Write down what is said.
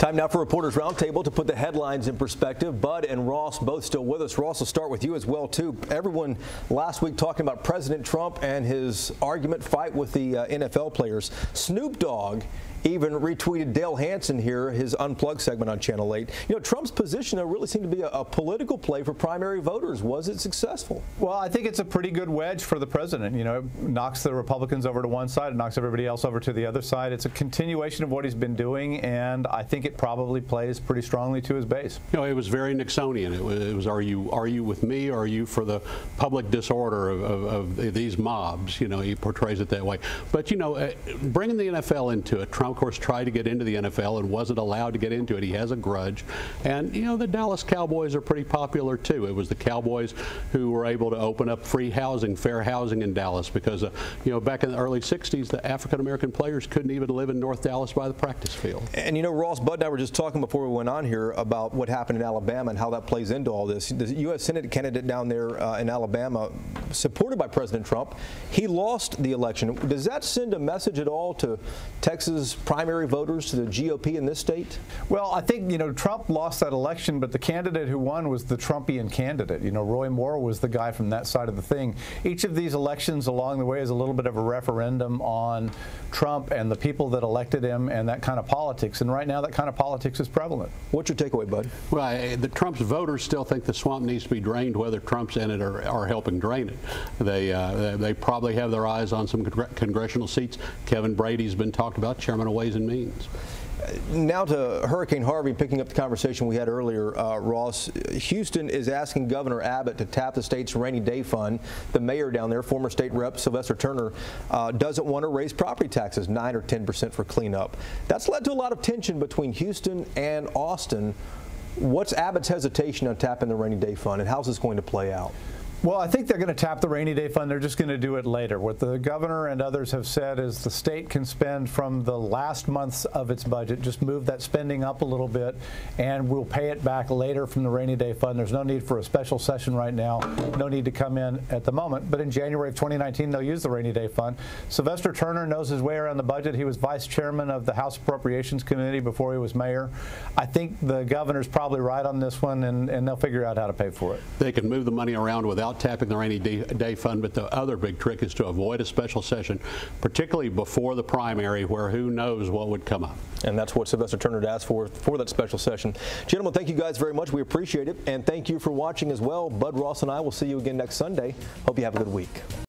Time now for Reporters Roundtable to put the headlines in perspective. Bud and Ross both still with us. Ross, will start with you as well, too. Everyone last week talking about President Trump and his argument fight with the NFL players. Snoop Dogg even retweeted Dale Hansen here, his Unplugged segment on Channel 8. You know, Trump's position really seemed to be a political play for primary voters. Was it successful? Well, I think it's a pretty good wedge for the president. You know, it knocks the Republicans over to one side, it knocks everybody else over to the other side. It's a continuation of what he's been doing, and I think it probably plays pretty strongly to his base. You know, it was very Nixonian. It was are you with me, or are you for the public disorder of these mobs? You know, he portrays it that way. But, you know, bringing the NFL into it, Trump, of course, tried to get into the NFL and wasn't allowed to get into it. He has a grudge. And, you know, the Dallas Cowboys are pretty popular, too. It was the Cowboys who were able to open up free housing, fair housing in Dallas because, you know, back in the early 60s, the African-American players couldn't even live in North Dallas by the practice field. And, you know, Ross, Bud and I were just talking before we went on here about what happened in Alabama and how that plays into all this. The U.S. Senate candidate down there in Alabama, supported by President Trump, he lost the election. Does that send a message at all to Texas primary voters, to the GOP in this state? Well, I think, you know, Trump lost that election, but the candidate who won was the Trumpian candidate. You know, Roy Moore was the guy from that side of the thing. Each of these elections along the way is a little bit of a referendum on Trump and the people that elected him and that kind of politics. And right now, that kind of politics is prevalent. What's your takeaway, Bud? Well, the Trump's voters still think the swamp needs to be drained, whether Trump's in it or are helping drain it. They probably have their eyes on some congressional seats. Kevin Brady's been talked about, chairman of Ways and Means. Now to Hurricane Harvey, picking up the conversation we had earlier, Ross. Houston is asking Governor Abbott to tap the state's rainy day fund. The mayor down there, former state rep Sylvester Turner, doesn't want to raise property taxes 9 or 10% for cleanup. That's led to a lot of tension between Houston and Austin. What's Abbott's hesitation on tapping the rainy day fund, and how's this going to play out? Well, I think they're going to tap the rainy day fund. They're just going to do it later. What the governor and others have said is the state can spend from the last months of its budget, just move that spending up a little bit, and we'll pay it back later from the rainy day fund. There's no need for a special session right now. No need to come in at the moment. But in January of 2019, they'll use the rainy day fund. Sylvester Turner knows his way around the budget. He was vice chairman of the House Appropriations Committee before he was mayor. I think the governor's probably right on this one, and they'll figure out how to pay for it. They can move the money around without tapping the rainy day fund, but the other big trick is to avoid a special session, particularly before the primary, where who knows what would come up. And that's what Sylvester Turner asked for that special session. Gentlemen, thank you guys very much. We appreciate it. And thank you for watching as well. Bud, Ross, and I will see you again next Sunday. Hope you have a good week.